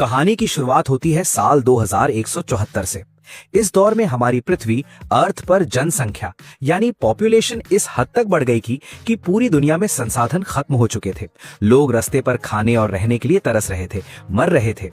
कहानी की शुरुआत होती है साल 2174 से। इस दौर में हमारी पृथ्वी अर्थ पर जनसंख्या यानी पॉपुलेशन इस हद तक बढ़ गई थी कि पूरी दुनिया में संसाधन खत्म हो चुके थे। लोग रास्ते पर खाने और रहने के लिए तरस रहे थे, मर रहे थे।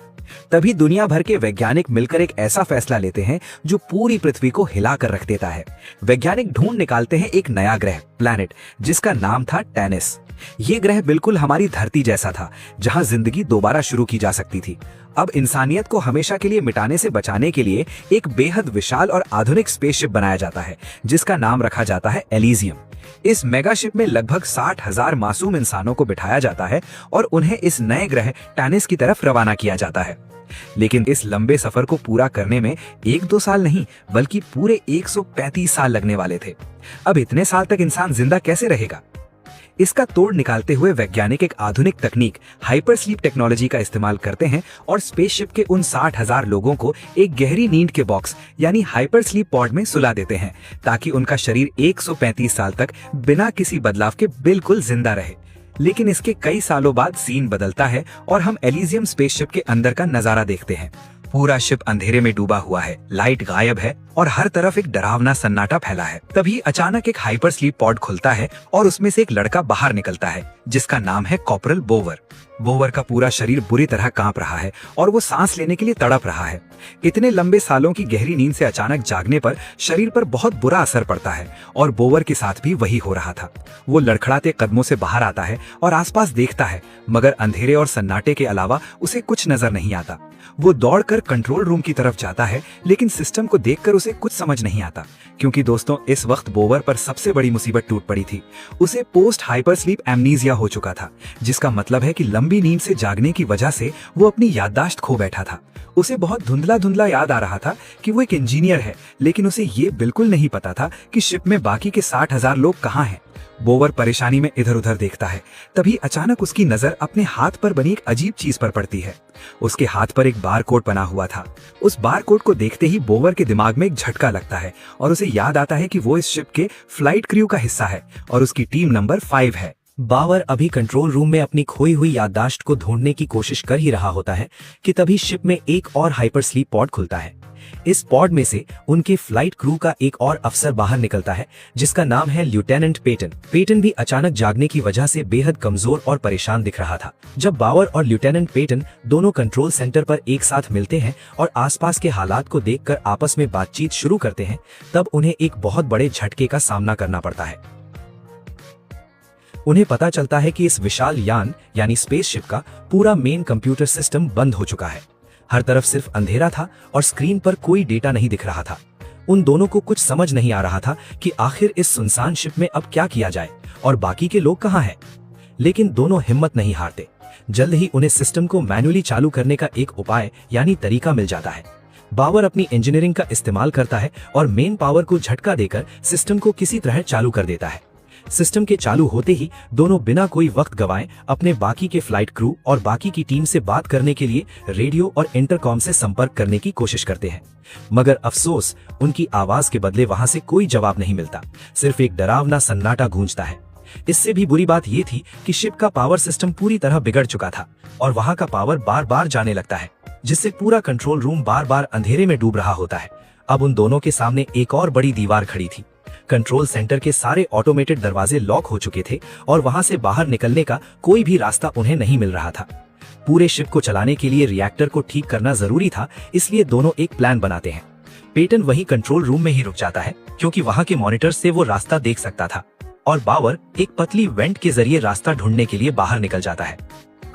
तभी दुनिया भर के वैज्ञानिक मिलकर एक ऐसा फैसला लेते हैं जो पूरी पृथ्वी को हिला कर रख देता है। वैज्ञानिक ढूंढ निकालते हैं एक नया ग्रह, प्लैनेट, जिसका नाम था टेनिस। ये ग्रह बिल्कुल हमारी धरती जैसा था, जहां जिंदगी दोबारा शुरू की जा सकती थी। अब इंसानियत को हमेशा के लिए मिटाने से बचाने के लिए एक बेहद विशाल और आधुनिक स्पेसशिप बनाया जाता है, जिसका नाम रखा जाता है एलिजियम। इस मेगाशिप में लगभग 60,000 मासूम इंसानों को बिठाया जाता है और उन्हें इस नए ग्रह टेनिस की तरफ रवाना किया जाता है। लेकिन इस लंबे सफर को पूरा करने में 1-2 साल नहीं, बल्कि पूरे 135 साल लगने वाले थे। अब इतने साल तक इंसान जिंदा कैसे रहेगा? इसका तोड़ निकालते हुए वैज्ञानिक एक आधुनिक तकनीक हाइपर स्लीप टेक्नोलॉजी का इस्तेमाल करते हैं और स्पेसशिप के उन 60,000 लोगों को एक गहरी नींद के बॉक्स यानी हाइपर स्लीप पॉड में सुला देते हैं, ताकि उनका शरीर 135 साल तक बिना किसी बदलाव के बिल्कुल जिंदा रहे। लेकिन इसके कई सालों बाद सीन बदलता है और हम एलिजियम स्पेसशिप के अंदर का नजारा देखते हैं। पूरा शिप अंधेरे में डूबा हुआ है, लाइट गायब है और हर तरफ एक डरावना सन्नाटा फैला है। तभी अचानक एक हाइपर स्लीप पॉड खुलता है और उसमें से एक लड़का बाहर निकलता है, जिसका नाम है कॉर्पोरल बोवर। बोवर का पूरा शरीर बुरी तरह कांप रहा है और वो सांस लेने के लिए तड़प रहा है। इतने लंबे सालों की गहरी नींद से अचानक जागने पर शरीर पर बहुत बुरा असर पड़ता है और बोवर के साथ भी वही हो रहा था। वो लड़खड़ाते कदमों से बाहर आता है और आसपास देखता है, मगर अंधेरे और सन्नाटे के अलावा उसे कुछ नजर नहीं आता। वो दौड़कर कंट्रोल रूम की तरफ जाता है, लेकिन सिस्टम को देखकर उसे कुछ समझ नहीं आता, क्योंकि दोस्तों इस वक्त बोवर पर सबसे बड़ी मुसीबत टूट पड़ी थी। उसे पोस्ट हाइपर स्लीप एमनीजिया हो चुका था, जिसका मतलब है कि लंबी नींद से जागने की वजह से वो अपनी याददाश्त खो बैठा था। उसे बहुत धुंधला धुंधला याद आ रहा था कि वो एक इंजीनियर है, लेकिन उसे ये बिल्कुल नहीं पता था कि शिप में बाकी के 60,000 लोग कहाँ हैं। बोवर परेशानी में इधर उधर देखता है। तभी अचानक उसकी नजर अपने हाथ पर बनी एक अजीब चीज पर पड़ती है। उसके हाथ पर एक बार कोड बना हुआ था। उस बार कोड को देखते ही बोवर के दिमाग में एक झटका लगता है और उसे याद आता है कि वो इस शिप के फ्लाइट क्रू का हिस्सा है और उसकी टीम नंबर 5 है। बावर अभी कंट्रोल रूम में अपनी खोई हुई याददाश्त को ढूंढने की कोशिश कर ही रहा होता है कि तभी शिप में एक और हाइपर स्लीप पॉड खुलता है। इस पॉड में से उनके फ्लाइट क्रू का एक और अफसर बाहर निकलता है, जिसका नाम है लेफ्टिनेंट पेटन। पेटन भी अचानक जागने की वजह से बेहद कमजोर और परेशान दिख रहा था। जब बावर और लेफ्टिनेंट पेटन दोनों कंट्रोल सेंटर पर एक साथ मिलते हैं और आसपास के हालात को देखकर आपस में बातचीत शुरू करते हैं, तब उन्हें एक बहुत बड़े झटके का सामना करना पड़ता है। उन्हें पता चलता है कि इस विशाल यान यानी स्पेसशिप का पूरा मेन कंप्यूटर सिस्टम बंद हो चुका है। हर तरफ सिर्फ अंधेरा था और स्क्रीन पर कोई डेटा नहीं दिख रहा था। उन दोनों को कुछ समझ नहीं आ रहा था कि आखिर इस सुनसान शिप में अब क्या किया जाए और बाकी के लोग कहाँ हैं। लेकिन दोनों हिम्मत नहीं हारते। जल्द ही उन्हें सिस्टम को मैन्युअली चालू करने का एक उपाय यानी तरीका मिल जाता है। बावर अपनी इंजीनियरिंग का इस्तेमाल करता है और मेन पावर को झटका देकर सिस्टम को किसी तरह चालू कर देता है। सिस्टम के चालू होते ही दोनों बिना कोई वक्त गवाए अपने बाकी के फ्लाइट क्रू और बाकी की टीम से बात करने के लिए रेडियो और इंटरकॉम से संपर्क करने की कोशिश करते हैं, मगर अफसोस उनकी आवाज के बदले वहां से कोई जवाब नहीं मिलता। सिर्फ एक डरावना सन्नाटा गूंजता है। इससे भी बुरी बात यह थी कि शिप का पावर सिस्टम पूरी तरह बिगड़ चुका था और वहां का पावर बार बार जाने लगता है, जिससे पूरा कंट्रोल रूम बार बार अंधेरे में डूब रहा होता है। अब उन दोनों के सामने एक और बड़ी दीवार खड़ी थी। कंट्रोल सेंटर के सारे ऑटोमेटेड दरवाजे लॉक हो चुके थे और वहां से बाहर निकलने का कोई भी रास्ता उन्हें नहीं मिल रहा था। पूरे शिप को चलाने के लिए रिएक्टर को ठीक करना जरूरी था, इसलिए दोनों एक प्लान बनाते हैं। पेटन वही कंट्रोल रूम में ही रुक जाता है, क्योंकि वहां के मॉनिटर से वो रास्ता देख सकता था, और बावर एक पतली वेंट के जरिए रास्ता ढूंढने के लिए बाहर निकल जाता है।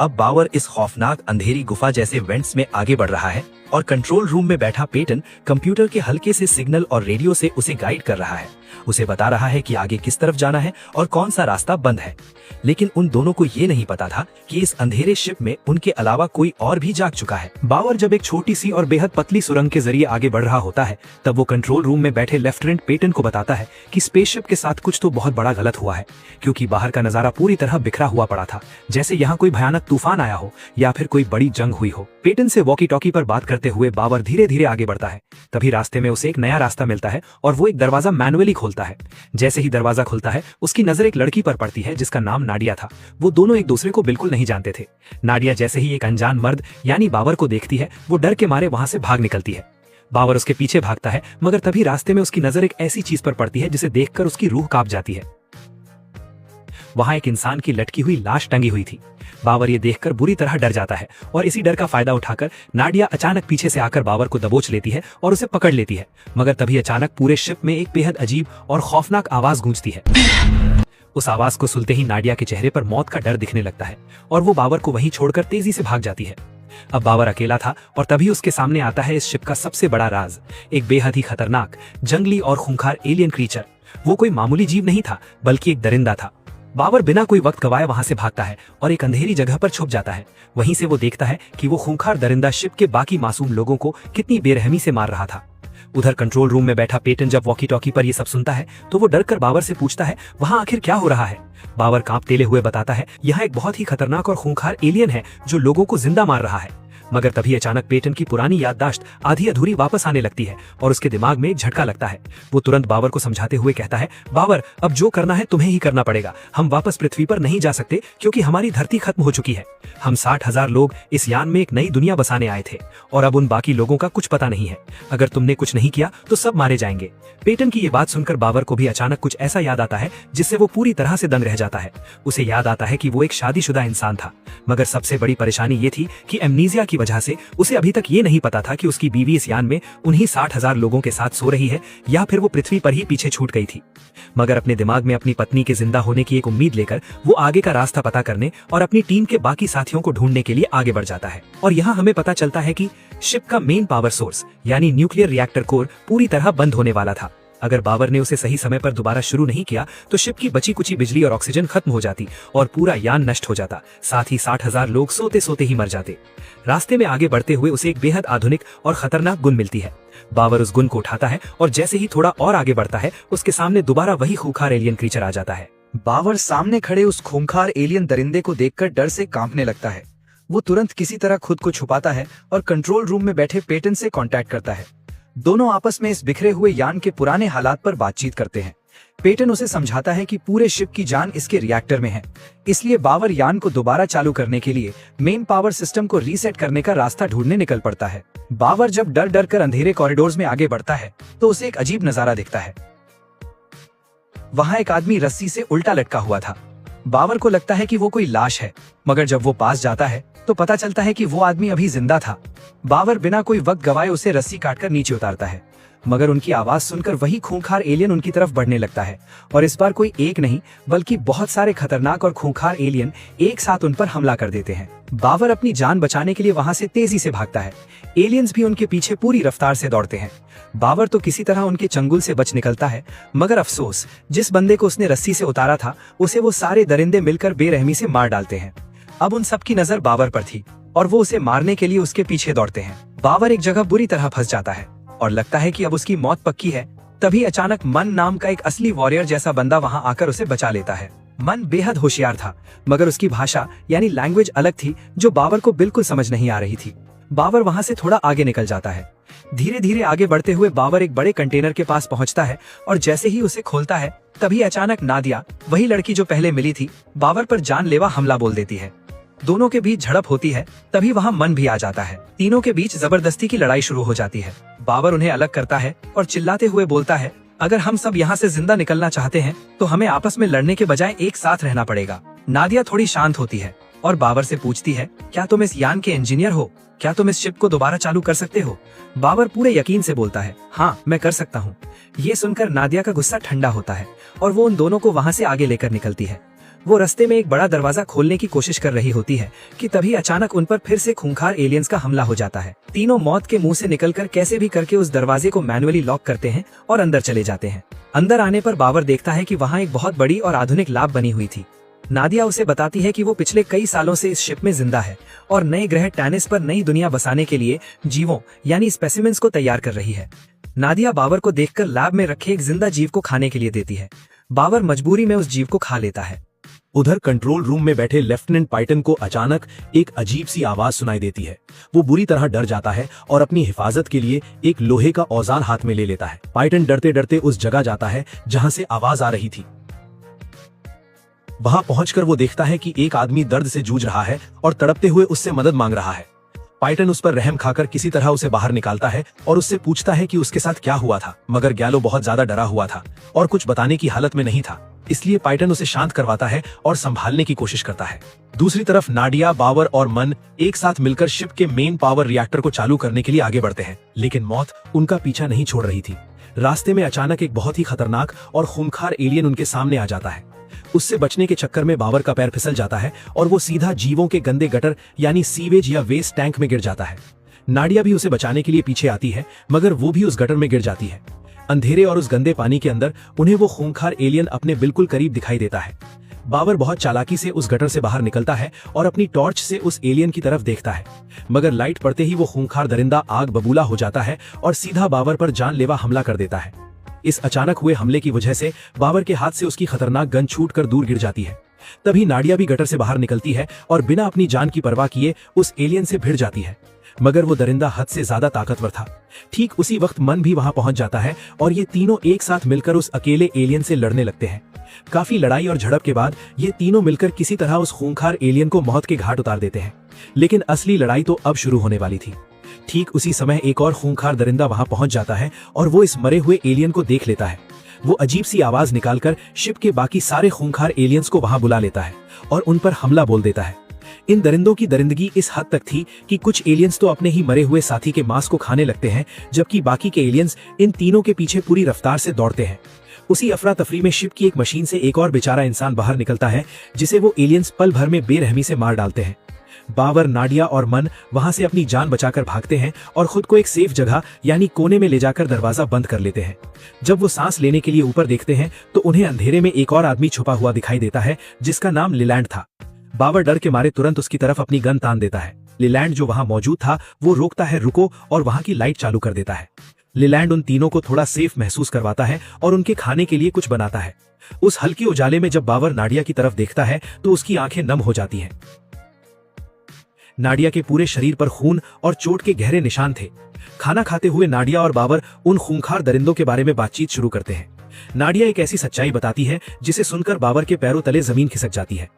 अब बावर इस खौफनाक अंधेरी गुफा जैसे वेंट्स में आगे बढ़ रहा है और कंट्रोल रूम में बैठा पेटन कंप्यूटर के हल्के से सिग्नल और रेडियो से उसे गाइड कर रहा है। उसे बता रहा है कि आगे किस तरफ जाना है और कौन सा रास्ता बंद है। लेकिन उन दोनों को ये नहीं पता था कि इस अंधेरे शिप में उनके अलावा कोई और भी जाग चुका है। बावर जब एक छोटी सी और बेहद पतली सुरंग के जरिए आगे बढ़ रहा होता है, तब वो कंट्रोल रूम में बैठे लेफ्टिनेंट पेटन को बताता है कि स्पेसशिप के साथ कुछ तो बहुत बड़ा गलत हुआ है, क्योंकि बाहर का नजारा पूरी तरह बिखरा हुआ पड़ा था, जैसे यहाँ कोई भयानक तूफान आया हो या फिर कोई बड़ी जंग हुई हो। पेटन से वॉकी टॉकी पर बात करते बढ़ते हुए बाबर धीरे धीरे आगे बढ़ता है। तभी रास्ते में उसे एक नया रास्ता मिलता है और वो एक दरवाजा मैनुअली खोलता है। जैसे ही दरवाजा खुलता है उसकी नजर एक लड़की पर पड़ती है जिसका नाम नाडिया था। वो दोनों एक दूसरे को बिल्कुल नहीं जानते थे। नाडिया जैसे ही एक अनजान मर्द यानी बाबर को देखती है वो डर के मारे वहां से भाग निकलती है। बाबर उसके पीछे भागता है, मगर तभी रास्ते में उसकी नजर एक ऐसी चीज पर पड़ती है जिसे देखकर उसकी रूह कांप जाती है। वहां एक इंसान की लटकी हुई लाश टंगी हुई थी। बाबर ये देखकर बुरी तरह डर जाता है और इसी डर का फायदा उठाकर नाडिया अचानक पीछे से आकर बाबर को दबोच लेती है और उसे पकड़ लेती है। मगर तभी अचानक पूरे शिप में एक बेहद अजीब और खौफनाक आवाज गूंजती है। उस आवाज को सुनते ही नाडिया के चेहरे पर मौत का डर दिखने लगता है और वो बाबर को वहीं छोड़कर तेजी से भाग जाती है। अब बाबर अकेला था और तभी उसके सामने आता है इस शिप का सबसे बड़ा राज, एक बेहद ही खतरनाक, जंगली और खूंखार एलियन क्रीचर। वो कोई मामूली जीव नहीं था बल्कि एक दरिंदा था। बाबर बिना कोई वक्त गवाए वहां से भागता है और एक अंधेरी जगह पर छुप जाता है। वहीं से वो देखता है कि वो खूंखार दरिंदा शिप के बाकी मासूम लोगों को कितनी बेरहमी से मार रहा था। उधर कंट्रोल रूम में बैठा पेटन जब वॉकी टॉकी पर ये सब सुनता है तो वो डरकर बाबर से पूछता है वहां आखिर क्या हो रहा है। बाबर कांपते हुए बताता है यहाँ एक बहुत ही खतरनाक और खूंखार एलियन है जो लोगों को जिंदा मार रहा है। मगर तभी अचानक पेटन की पुरानी याददाश्त आधी अधूरी वापस आने लगती है और उसके दिमाग में एक झटका लगता है। वो तुरंत बाबर को समझाते हुए कहता है बाबर, अब जो करना है तुम्हें ही करना पड़ेगा। हम वापस पृथ्वी पर नहीं जा सकते क्योंकि हमारी धरती खत्म हो चुकी है। हम 60,000 लोग इस यान में एक नई दुनिया बसाने आए थे और अब उन बाकी लोगों का कुछ पता नहीं है। अगर तुमने कुछ नहीं किया तो सब मारे जाएंगे। पेटन की ये बात सुनकर बाबर को भी अचानक कुछ ऐसा याद आता है जिससे वो पूरी तरह से दंग रह जाता है। उसे याद आता है कि वो एक शादीशुदा इंसान था, मगर सबसे बड़ी परेशानी ये थी कि एमनीजिया की वजह से उसे अभी तक ये नहीं पता था कि उसकी बीवी इस यान में उन्हीं 60,000 लोगों के साथ सो रही है या फिर वो पृथ्वी पर ही पीछे छूट गई थी। मगर अपने दिमाग में अपनी पत्नी के जिंदा होने की एक उम्मीद लेकर वो आगे का रास्ता पता करने और अपनी टीम के बाकी साथियों को ढूंढने के लिए आगे बढ़ जाता है। और यहाँ हमें पता चलता है कि शिप का मेन पावर सोर्स यानी न्यूक्लियर रिएक्टर कोर पूरी तरह बंद होने वाला था। अगर बाबर ने उसे सही समय पर दोबारा शुरू नहीं किया तो शिप की बची कुची बिजली और ऑक्सीजन खत्म हो जाती और पूरा यान नष्ट हो जाता। साथ ही 60,000 लोग सोते सोते ही मर जाते। रास्ते में आगे बढ़ते हुए उसे एक बेहद आधुनिक और खतरनाक गुन मिलती है। बाबर उस गुन को उठाता है और जैसे ही थोड़ा और आगे बढ़ता है उसके सामने दोबारा वही खूंखार एलियन क्रीचर आ जाता है। बाबर सामने खड़े उस खूंखार एलियन दरिंदे को देखकर डर से कांपने लगता है। वो तुरंत किसी तरह खुद को छुपाता है और कंट्रोल रूम में बैठे पेटन से कांटेक्ट करता है। दोनों आपस में इस बिखरे हुए यान के पुराने हालात पर बातचीत करते हैं। पेटन उसे समझाता है कि पूरे शिप की जान इसके रिएक्टर में है, इसलिए बाबर यान को दोबारा चालू करने के लिए मेन पावर सिस्टम को रीसेट करने का रास्ता ढूंढने निकल पड़ता है। बाबर जब डर डर कर अंधेरे कॉरिडोर्स में आगे बढ़ता है तो उसे एक अजीब नजारा दिखता है। वहां एक आदमी रस्सी से उल्टा लटका हुआ था। बाबर को लगता है कि वो कोई लाश है, मगर जब वो पास जाता है तो पता चलता है कि वो आदमी अभी जिंदा था। बाबर बिना कोई वक्त गवाए उसे रस्सी काटकर नीचे उतारता है, मगर उनकी आवाज सुनकर वही खूंखार एलियन उनकी तरफ बढ़ने लगता है और इस बार कोई एक नहीं बल्कि बहुत सारे खतरनाक और खूंखार एलियन एक साथ उन पर हमला कर देते हैं। बाबर अपनी जान बचाने के लिए वहां से तेजी से भागता है। एलियंस भी उनके पीछे पूरी रफ्तार से दौड़ते हैं। बाबर तो किसी तरह उनके चंगुल से बच निकलता है, मगर अफसोस, जिस बंदे को उसने रस्सी से उतारा था उसे वो सारे दरिंदे मिलकर बेरहमी से मार डालते हैं। अब उन सबकी नजर बाबर पर थी और वो उसे मारने के लिए उसके पीछे दौड़ते हैं। बाबर एक जगह बुरी तरह फंस जाता है और लगता है कि अब उसकी मौत पक्की है। तभी अचानक मन नाम का एक असली वॉरियर जैसा बंदा वहां आकर उसे बचा लेता है। मन बेहद होशियार था, मगर उसकी भाषा यानी लैंग्वेज अलग थी जो बाबर को बिल्कुल समझ नहीं आ रही थी। बाबर वहां से थोड़ा आगे निकल जाता है। धीरे धीरे आगे बढ़ते हुए बाबर एक बड़े कंटेनर के पास पहुंचता है और जैसे ही उसे खोलता है तभी अचानक नादिया, वही लड़की जो पहले मिली थी, बाबर पर जानलेवा हमला बोल देती है। दोनों के बीच झड़प होती है। तभी वहां मन भी आ जाता है। तीनों के बीच जबरदस्ती की लड़ाई शुरू हो जाती है। बाबर उन्हें अलग करता है और चिल्लाते हुए बोलता है, अगर हम सब यहाँ से जिंदा निकलना चाहते हैं तो हमें आपस में लड़ने के बजाय एक साथ रहना पड़ेगा। नादिया थोड़ी शांत होती है और बाबर से पूछती है, क्या तुम इस यान के इंजीनियर हो? क्या तुम इस शिप को दोबारा चालू कर सकते हो? बाबर पूरे यकीन से बोलता है, हाँ मैं कर सकता हूँ। ये सुनकर नादिया का गुस्सा ठंडा होता है और वो उन दोनों को वहाँ से आगे लेकर निकलती है। वो रास्ते में एक बड़ा दरवाजा खोलने की कोशिश कर रही होती है कि तभी अचानक उन पर फिर से खूंखार एलियंस का हमला हो जाता है। तीनों मौत के मुंह से निकलकर कैसे भी करके उस दरवाजे को मैनुअली लॉक करते हैं और अंदर चले जाते हैं। अंदर आने पर बाबर देखता है कि वहाँ एक बहुत बड़ी और आधुनिक लैब बनी हुई थी। नादिया उसे बताती है कि वो पिछले कई सालों से इस शिप में जिंदा है और नए ग्रह टैनिस पर नई दुनिया बसाने के लिए जीवों यानी स्पेसिमेंस को तैयार कर रही है। नादिया बाबर को देखकर लैब में रखे एक जिंदा जीव को खाने के लिए देती है। बाबर मजबूरी में उस जीव को खा लेता है। उधर कंट्रोल रूम में बैठे लेफ्टिनेंट पाइटन को अचानक एक अजीब सी आवाज सुनाई देती है। वो बुरी तरह डर जाता है और अपनी हिफाजत के लिए एक लोहे का औजार हाथ में ले लेता है। पाइटन डरते डरते उस जगह जाता है जहां से आवाज आ रही थी। वहां पहुंचकर वो देखता है कि एक आदमी दर्द से जूझ रहा है और तड़पते हुए उससे मदद मांग रहा है। पाइटन उस पर रहम खाकर किसी तरह उसे बाहर निकालता है और उससे पूछता है कि उसके साथ क्या हुआ था, मगर गैलो बहुत ज्यादा डरा हुआ था और कुछ बताने की हालत में नहीं था। इसलिए पाइटन उसे शांत करवाता है और संभालने की कोशिश करता है। दूसरी तरफ नाडिया, बावर और मन एक साथ मिलकर शिप के मेन पावर रिएक्टर को चालू करने के लिए आगे बढ़ते हैं, लेकिन मौत उनका पीछा नहीं छोड़ रही थी। रास्ते में अचानक एक बहुत ही खतरनाक और खूंखार एलियन उनके सामने आ जाता है। उससे बचने के चक्कर में बावर का पैर फिसल जाता है और वो सीधा जीवों के गंदे गटर यानी सीवेज या वेस्ट टैंक में गिर जाता है। नाडिया भी उसे बचाने के लिए पीछे आती है, मगर वो भी उस गटर में गिर जाती है। अंधेरे और उस गंदे पानी के अंदर उन्हें वो खूंखार एलियन अपने बिल्कुल करीब दिखाई देता है। बावर बहुत चालाकी से उस गटर से बाहर निकलता है और अपनी टॉर्च से उस एलियन की तरफ देखता है, मगर लाइट पड़ते ही वो खूंखार दरिंदा आग बबूला हो जाता है और सीधा बावर पर जानलेवा हमला कर देता है। इस अचानक हुए हमले की वजह से बावर के हाथ से उसकी खतरनाक गन छूटकर दूर गिर जाती है। तभी नाडिया भी गटर से बाहर निकलती है और बिना अपनी जान की परवाह किए उस एलियन से भिड़ जाती है, मगर वो दरिंदा हद से ज्यादा ताकतवर था। ठीक उसी वक्त मन भी वहां पहुंच जाता है और ये तीनों एक साथ मिलकर उस अकेले एलियन से लड़ने लगते हैं। काफी लड़ाई और झड़प के बाद ये तीनों मिलकर किसी तरह उस खूंखार एलियन को मौत के घाट उतार देते हैं, लेकिन असली लड़ाई तो अब शुरू होने वाली थी। ठीक उसी समय एक और खूंखार दरिंदा वहां पहुंच जाता है और वो इस मरे हुए एलियन को देख लेता है। वो अजीब सी आवाज निकालकर शिप के बाकी सारे खूंखार एलियंस को वहां बुला लेता है और उन पर हमला बोल देता है। इन दरिंदों की दरिंदगी इस हद तक थी कि कुछ एलियंस तो अपने ही मरे हुए साथी के मांस को खाने लगते हैं, जबकि बाकी के एलियंस इन तीनों के पीछे पूरी रफ्तार से दौड़ते हैं। उसी अफरा तफरी में शिप की एक मशीन से एक और बेचारा इंसान बाहर निकलता है, जिसे वो एलियंस पल भर में बेरहमी से मार डालते हैं। बावर, नाडिया और मन वहां से अपनी जान बचाकर भागते हैं और खुद को एक सेफ जगह यानी कोने में ले जाकर दरवाजा बंद कर लेते हैं। जब वो सांस लेने के लिए ऊपर देखते हैं तो उन्हें अंधेरे में एक और आदमी छुपा हुआ दिखाई देता है, जिसका नाम लीलैंड था। बावर डर के मारे तुरंत उसकी तरफ अपनी गन तान देता है। लीलैंड जो वहां मौजूद था वो रोकता है रुको और वहां की लाइट चालू कर देता है। लीलैंड उन तीनों को थोड़ा सेफ महसूस करवाता है और उनके खाने के लिए कुछ बनाता है। उस हल्के उजाले में जब बावर नाडिया की तरफ देखता है तो उसकी आंखें नम हो जाती हैं। नाडिया के पूरे शरीर पर खून और चोट के गहरे निशान थे। खाना खाते हुए नाडिया और बावर उन खूंखार दरिंदों के बारे में बातचीत शुरू करते हैं। नाडिया एक ऐसी सच्चाई बताती है जिसे सुनकर बावर के पैरों तले जमीन खिसक जाती है।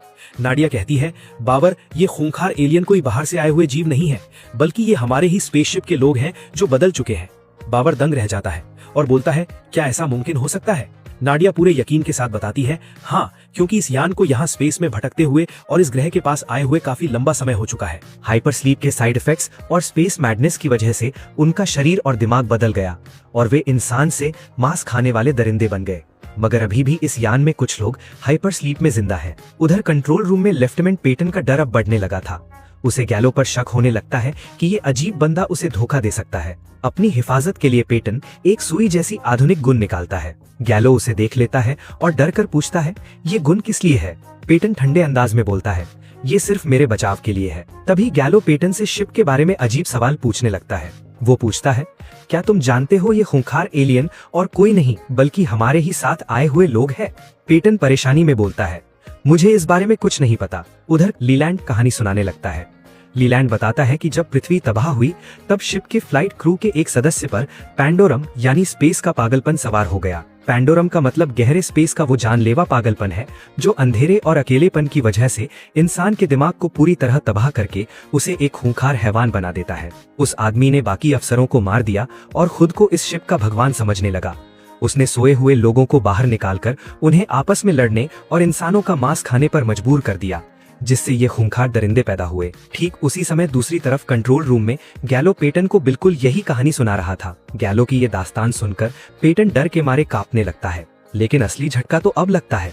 नाडिया कहती है, बावर, ये खूंखार एलियन कोई बाहर से आए हुए जीव नहीं है, बल्कि ये हमारे ही स्पेसशिप के लोग हैं जो बदल चुके हैं। बावर दंग रह जाता है और बोलता है, क्या ऐसा मुमकिन हो सकता है? नाडिया पूरे यकीन के साथ बताती है, हाँ, क्योंकि इस यान को यहाँ स्पेस में भटकते हुए और इस ग्रह के पास आए हुए काफी लंबा समय हो चुका है। हाइपर स्लीप के साइड इफेक्ट्स और स्पेस मैडनेस की वजह से उनका शरीर और दिमाग बदल गया और वे इंसान से मांस खाने वाले दरिंदे बन गए। मगर अभी भी इस यान में कुछ लोग हाइपर स्लीप में जिंदा है। उधर कंट्रोल रूम में लेफ्टिनेंट पेटन का डर अब बढ़ने लगा था। उसे गैलो पर शक होने लगता है कि ये अजीब बंदा उसे धोखा दे सकता है। अपनी हिफाजत के लिए पेटन एक सुई जैसी आधुनिक गुन निकालता है। गैलो उसे देख लेता है और डर कर पूछता है, ये गुन किस लिए है? पेटन ठंडे अंदाज में बोलता है, ये सिर्फ मेरे बचाव के लिए है। तभी गैलो पेटन से शिप के बारे में अजीब सवाल पूछने लगता है। वो पूछता है, क्या तुम जानते हो ये खूंखार एलियन और कोई नहीं बल्कि हमारे ही साथ आए हुए लोग हैं? पेटन परेशानी में बोलता है, मुझे इस बारे में कुछ नहीं पता। उधर लीलैंड कहानी सुनाने लगता है। लीलैंड बताता है कि जब पृथ्वी तबाह हुई तब शिप के फ्लाइट क्रू के एक सदस्य पर पैंडोरम यानी स्पेस का पागलपन सवार हो गया। पैंडोरम का मतलब गहरे स्पेस का वो जानलेवा पागलपन है जो अंधेरे और अकेलेपन की वजह से इंसान के दिमाग को पूरी तरह तबाह करके उसे एक खूंखार हैवान बना देता है। उस आदमी ने बाकी अफसरों को मार दिया और खुद को इस शिप का भगवान समझने लगा। उसने सोए हुए लोगों को बाहर निकालकर उन्हें आपस में लड़ने और इंसानों का मांस खाने पर मजबूर कर दिया, जिससे ये खूंखार दरिंदे पैदा हुए। ठीक उसी समय दूसरी तरफ कंट्रोल रूम में गैलो पेटन को बिल्कुल यही कहानी सुना रहा था। गैलो की ये दास्तान सुनकर पेटन डर के मारे कांपने लगता है, लेकिन असली झटका तो अब लगता है।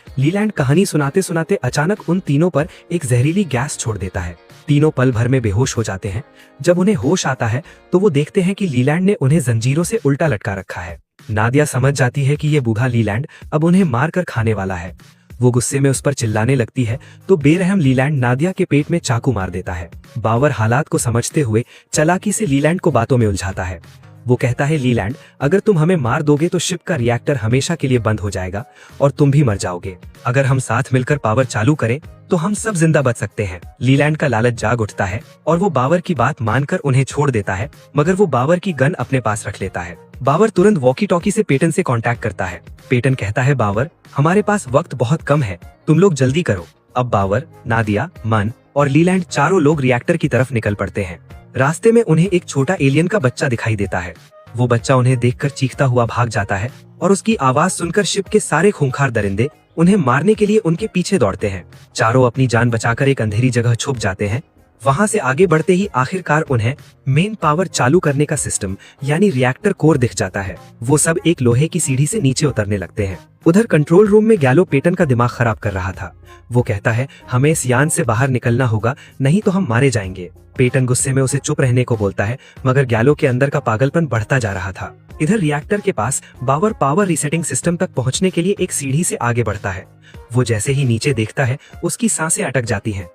लीलैंड कहानी सुनाते सुनाते अचानक उन तीनों पर एक जहरीली गैस छोड़ देता है। तीनों पल भर में बेहोश हो जाते हैं। जब उन्हें होश आता है तो वो देखते हैं कि लीलैंड ने उन्हें जंजीरों से उल्टा लटका रखा है। नादिया समझ जाती है कि ये बूढ़ा लीलैंड अब उन्हें मार कर खाने वाला है। वो गुस्से में उस पर चिल्लाने लगती है तो बेरहम लीलैंड नादिया के पेट में चाकू मार देता है। बावर हालात को समझते हुए चालाकी से लीलैंड को बातों में उलझाता है। वो कहता है लीलैंड, अगर तुम हमें मार दोगे तो शिप का रिएक्टर हमेशा के लिए बंद हो जाएगा और तुम भी मर जाओगे। अगर हम साथ मिलकर पावर चालू करें तो हम सब जिंदा बच सकते हैं। लीलैंड का लालच जाग उठता है और वो बावर की बात मानकर उन्हें छोड़ देता है, मगर वो बावर की गन अपने पास रख लेता है। बावर तुरंत वॉकी टॉकी से पेटन से कांटेक्ट करता है। पेटन कहता है, बावर, हमारे पास वक्त बहुत कम है, तुम लोग जल्दी करो। अब बावर, नादिया, मन और लीलैंड चारों लोग रिएक्टर की तरफ निकल पड़ते हैं। रास्ते में उन्हें एक छोटा एलियन का बच्चा दिखाई देता है। वो बच्चा उन्हें देखकर चीखता हुआ भाग जाता है और उसकी आवाज सुनकर शिप के सारे खूंखार दरिंदे उन्हें मारने के लिए उनके पीछे दौड़ते हैं। चारों अपनी जान बचाकर एक अंधेरी जगह छुप जाते हैं। वहां से आगे बढ़ते ही आखिरकार उन्हें मेन पावर चालू करने का सिस्टम यानी रिएक्टर कोर दिख जाता है। वो सब एक लोहे की सीढ़ी से नीचे उतरने लगते हैं। उधर कंट्रोल रूम में गैलो पेटन का दिमाग खराब कर रहा था। वो कहता है, हमें इस यान से बाहर निकलना होगा, नहीं तो हम मारे जाएंगे। पेटन गुस्से में उसे चुप रहने को बोलता है, मगर गैलो के अंदर का पागलपन बढ़ता जा रहा था। इधर रिएक्टर के पास बावर पावर रीसेटिंग सिस्टम तक पहुंचने के लिए एक सीढ़ी से आगे बढ़ता है। वो जैसे ही नीचे देखता है, उसकी सांसें अटक जाती हैं।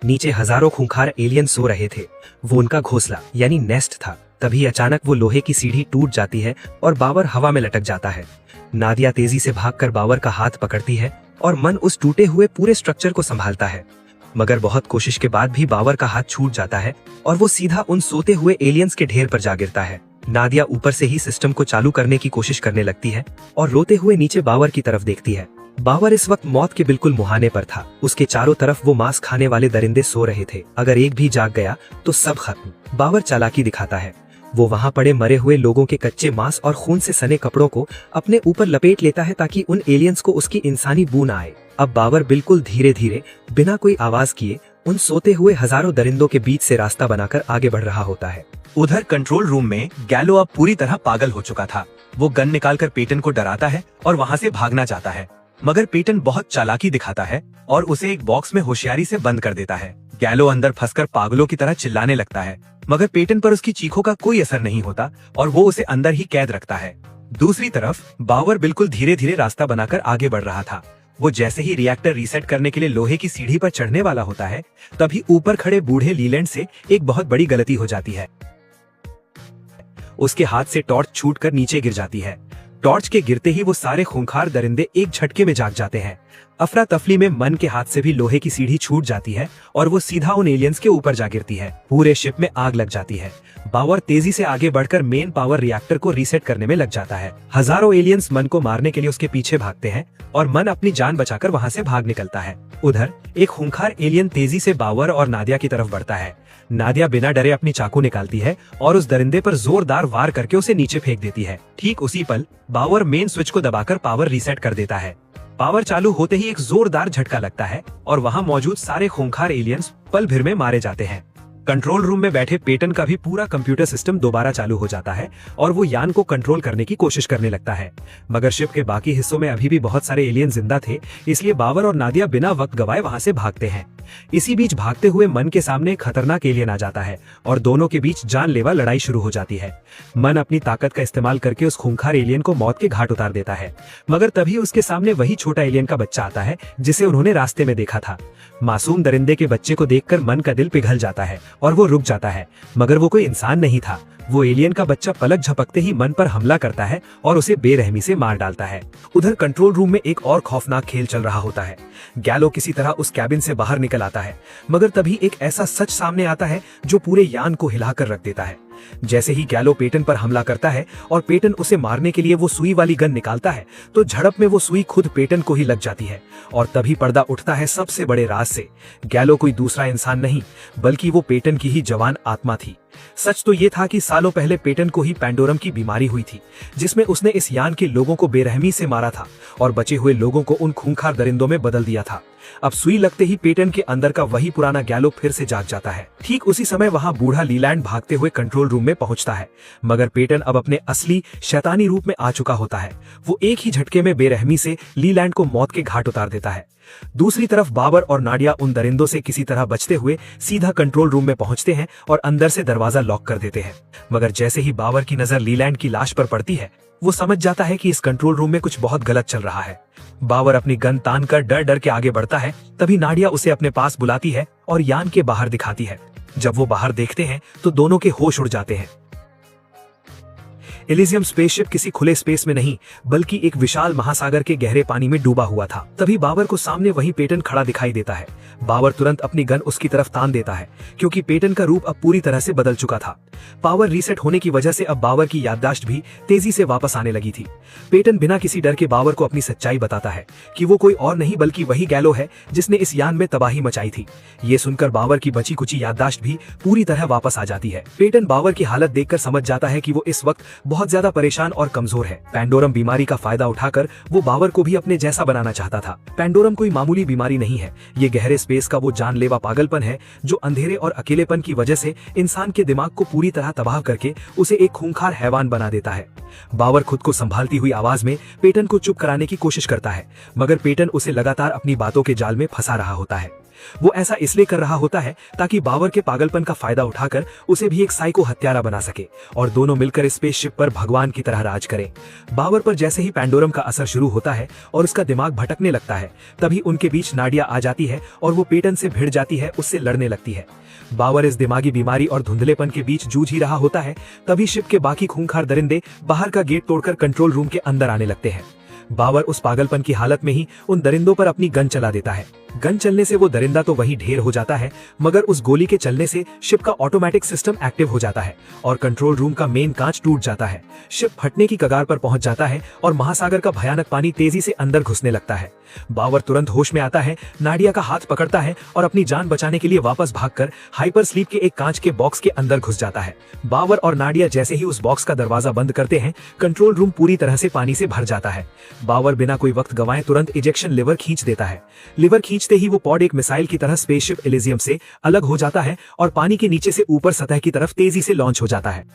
नीचे हजारों खूंखार एलियन सो रहे थे। वो उनका घोंसला यानी नेस्ट था। तभी अचानक वो लोहे की सीढ़ी टूट जाती है और बावर हवा में लटक जाता है। नादिया तेजी से भागकर बावर का हाथ पकड़ती है और मन उस टूटे हुए पूरे स्ट्रक्चर को संभालता है, मगर बहुत कोशिश के बाद भी बावर का हाथ छूट जाता है और वो सीधा उन सोते हुए एलियंस के ढेर पर जा गिरता है। नादिया ऊपर से ही सिस्टम को चालू करने की कोशिश करने लगती है और रोते हुए नीचे बावर की तरफ देखती है। बावर इस वक्त मौत के बिल्कुल मुहाने पर था। उसके चारों तरफ वो मांस खाने वाले दरिंदे सो रहे थे। अगर एक भी जाग गया तो सब खत्म। बावर चालाकी दिखाता है। वो वहां पड़े मरे हुए लोगों के कच्चे मांस और खून से सने कपड़ों को अपने ऊपर लपेट लेता है ताकि उन एलियंस को उसकी इंसानी बू न आए। अब बावर बिल्कुल धीरे धीरे बिना कोई आवाज किए उन सोते हुए हजारों दरिंदों के बीच से रास्ता बनाकर आगे बढ़ रहा होता है। उधर कंट्रोल रूम में गैलो अब पूरी तरह पागल हो चुका था। वो गन निकालकर पेटन को डराता है और वहां से भागना चाहता है, मगर पेटन बहुत चालाकी दिखाता है और उसे एक बॉक्स में होशियारी से बंद कर देता है। गैलो अंदर फंसकर पागलों की तरह चिल्लाने लगता है, मगर पेटन पर उसकी चीखों का कोई असर नहीं होता और वो उसे अंदर ही कैद रखता है। दूसरी तरफ बावर बिल्कुल धीरे धीरे रास्ता बनाकर आगे बढ़ रहा था। वो जैसे ही रिएक्टर रीसेट करने के लिए लोहे की सीढ़ी पर चढ़ने वाला होता है, तभी ऊपर खड़े बूढ़े लीलैंड से एक बहुत बड़ी गलती हो जाती है। उसके हाथ से टॉर्च छूटकर नीचे गिर जाती है। टॉर्च के गिरते ही वो सारे खूंखार दरिंदे एक झटके में जाग जाते हैं। अफरा तफली में मन के हाथ से भी लोहे की सीढ़ी छूट जाती है और वो सीधा उन एलियंस के ऊपर जा गिरती है। पूरे शिप में आग लग जाती है। बावर तेजी से आगे बढ़कर मेन पावर रिएक्टर को रीसेट करने में लग जाता है। हजारों एलियंस मन को मारने के लिए उसके पीछे भागते हैं और मन अपनी जान बचाकर वहां से भाग निकलता है। उधर एक खूंखार एलियन तेजी से बावर और नादिया की तरफ बढ़ता है। नादिया बिना डरे अपनी चाकू निकालती है और उस दरिंदे पर जोरदार वार करके उसे नीचे फेंक देती है। ठीक उसी पल बावर मेन स्विच को दबाकर पावर रीसेट कर देता है। पावर चालू होते ही एक जोरदार झटका लगता है और वहां मौजूद सारे खूंखार एलियंस पल भर में मारे जाते हैं। कंट्रोल रूम में बैठे पेटन का भी पूरा कंप्यूटर सिस्टम दोबारा चालू हो जाता है और वो यान को कंट्रोल करने की कोशिश करने लगता है, मगर शिप के बाकी हिस्सों में अभी भी बहुत सारे एलियन जिंदा थे, इसलिए बावर और नादिया बिना वक्त गवाए वहां से भागते हैं। इसी बीच भागते हुए मन के सामने एक खतरनाक एलियन आ जाता है और दोनों के बीच जानलेवा लड़ाई शुरू हो जाती है। मन अपनी ताकत का इस्तेमाल करके उस खूंखार एलियन को मौत के घाट उतार देता है, मगर तभी उसके सामने वही छोटा एलियन का बच्चा आता है जिसे उन्होंने रास्ते में देखा था। मासूम दरिंदे के बच्चे को देखकर मन का दिल पिघल जाता है और वो रुक जाता है, मगर वो कोई इंसान नहीं था। वो एलियन का बच्चा पलक झपकते ही मन पर हमला करता है और उसे बेरहमी से मार डालता है। उधर कंट्रोल रूम में एक और खौफनाक खेल चल रहा होता है। गैलो किसी तरह उस कैबिन से बाहर निकल आता है, मगर तभी एक ऐसा सच सामने आता है जो पूरे यान को हिलाकर रख देता है। जैसे ही गैलो पेटन पर हमला करता है और पेटन उसे मारने के लिए वो सुई वाली गन निकालता है, तो झड़प में वो सुई खुद पेटन को ही लग जाती है और तभी पर्दा उठता है सबसे बड़े राज से। गैलो कोई दूसरा इंसान नहीं, बल्कि वो पेटन की ही जवान आत्मा थी। सच तो ये था कि सालों पहले पेटन को ही पैंडोरम की बीमारी हुई थी, जिसमें उसने इस यान के लोगों को बेरहमी से मारा था और बचे हुए लोगों को उन खूंखार दरिंदों में बदल दिया था। अब सुई लगते ही पेटन के अंदर का वही पुराना गैलो फिर से जाग जाता है। ठीक उसी समय वहां बूढ़ा लीलैंड भागते हुए कंट्रोल रूम में पहुंचता है, मगर पेटन अब अपने असली शैतानी रूप में आ चुका होता है। वो एक ही झटके में बेरहमी से लीलैंड को मौत के घाट उतार देता है। दूसरी तरफ बाबर और नाडिया उन दरिंदों से किसी तरह बचते हुए सीधा कंट्रोल रूम में पहुंचते हैं और अंदर से दरवाजा लॉक कर देते हैं। मगर जैसे ही बाबर की नजर लीलैंड की लाश पर पड़ती है, वो समझ जाता है कि इस कंट्रोल रूम में कुछ बहुत गलत चल रहा है। बाबर अपनी गन तान कर डर डर के आगे बढ़ता है। तभी नाडिया उसे अपने पास बुलाती है और यान के बाहर दिखाती है। जब वो बाहर देखते हैं तो दोनों के होश उड़ जाते हैं। एलिजियम स्पेसशिप किसी खुले स्पेस में नहीं बल्कि एक विशाल महासागर के गहरे पानी में डूबा हुआ था। तभी बाबर को सामने वही पेटन खड़ा दिखाई देता है। बाबर तुरंत अपनी गन उसकी तरफ तान देता है क्योंकि पेटन का रूप अब पूरी तरह से बदल चुका था। पावर रीसेट होने की वजह से अब बाबर की याददाश्त भी तेजी से वापस आने लगी थी। पेटन बिना किसी डर के बाबर को अपनी सच्चाई बताता है कि वो कोई और नहीं बल्कि वही गैलो है जिसने इस यान में तबाही मचाई थी। ये सुनकर बाबर की बची कुची याददाश्त भी पूरी तरह वापस आ जाती है। पेटन बाबर की हालत देखकर समझ जाता है कि वो इस वक्त बहुत ज्यादा परेशान और कमजोर है। पैंडोरम बीमारी का फायदा उठाकर वो बाबर को भी अपने जैसा बनाना चाहता था। पैंडोरम कोई मामूली बीमारी नहीं है, ये गहरे स्पेस का वो जानलेवा पागलपन है जो अंधेरे और अकेलेपन की वजह से इंसान के दिमाग को पूरी तरह तबाह करके उसे एक खूंखार हैवान बना देता है। बाबर खुद को संभालती हुई आवाज में पेटन को चुप कराने की कोशिश करता है, मगर पेटन उसे लगातार अपनी बातों के जाल में फंसा रहा होता है। वो ऐसा इसलिए कर रहा होता है ताकि बाबर के पागलपन का फायदा उठाकर उसे भी एक साइको हत्यारा बना सके और दोनों मिलकर स्पेसशिप पर भगवान की तरह राज करें। बाबर पर जैसे ही पैंडोरम का असर शुरू होता है और उसका दिमाग भटकने लगता है, तभी उनके बीच नाडिया आ जाती है और वो पेटन से भिड़ जाती है, उससे लड़ने लगती है। बाबर इस दिमागी बीमारी और धुंधलेपन के बीच जूझ ही रहा होता है, तभी शिप के बाकी खूंखार दरिंदे बाहर का गेट तोड़कर कंट्रोल रूम के अंदर आने लगते हैं। बाबर उस पागलपन की हालत में ही उन दरिंदों पर अपनी गन चला देता है। गन चलने से वो दरिंदा तो वही ढेर हो जाता है, मगर उस गोली के चलने से शिप का ऑटोमेटिक सिस्टम एक्टिव हो जाता है और कंट्रोल रूम का मेन कांच टूट जाता है। शिप फटने की कगार पर पहुंच जाता है और महासागर का भयानक पानी तेजी से अंदर घुसने लगता है। बाबर तुरंत होश में आता है, नाडिया का हाथ पकड़ता है और अपनी जान बचाने के लिए वापस भागकर हाइपर स्लीप के एक कांच के बॉक्स के अंदर घुस जाता है। बाबर और नाडिया जैसे ही उस बॉक्स का दरवाजा बंद करते हैं, कंट्रोल रूम पूरी तरह से पानी से भर जाता है। बाबर बिना कोई वक्त गंवाए तुरंत इजेक्शन लीवर खींच देता है। लीवर खींचते ही वो पॉड एक मिसाइल की तरह स्पेसशिप एलिजियम से अलग हो जाता है और पानी के नीचे से ऊपर सतह की तरफ तेजी से लॉन्च हो जाता है।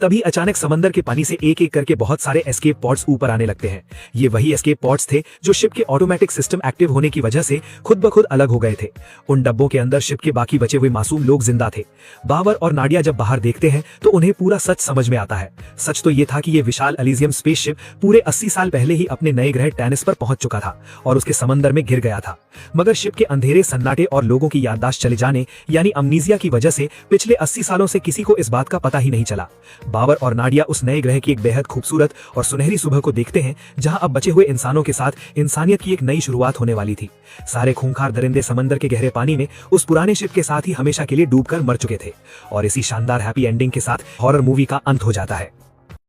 तभी अचानक समंदर के पानी से एक एक करके बहुत सारे एस्केप पॉड्स ऊपर आने लगते हैं। ये वही एस्केप पॉड्स थे जो शिप के ऑटोमेटिक सिस्टम एक्टिव होने की वजह से खुद ब खुद अलग हो गए थे। उन डब्बों के अंदर शिप के बाकी बचे हुए मासूम लोग जिंदा थे। बाबर और नाडिया जब बाहर देखते हैं तो उन्हें पूरा सच समझ में आता है। सच तो ये था कि ये विशाल एलिजियम स्पेसशिप पूरे 80 साल पहले ही अपने नए ग्रह टैनिस पर पहुंच चुका था और उसके समंदर में गिर गया था, मगर शिप के अंधेरे सन्नाटे और लोगों की याददाश्त चले जाने यानी अमनीजिया की वजह से पिछले 80 सालों से किसी को इस बात का पता ही नहीं चला। बाबर और नाडिया उस नए ग्रह की एक बेहद खूबसूरत और सुनहरी सुबह को देखते हैं जहां अब बचे हुए इंसानों के साथ इंसानियत की एक नई शुरुआत होने वाली थी। सारे खूंखार दरिंदे समंदर के गहरे पानी में उस पुराने शिप के साथ ही हमेशा के लिए डूबकर मर चुके थे और इसी शानदार हैप्पी एंडिंग के साथ हॉरर मूवी का अंत हो जाता है।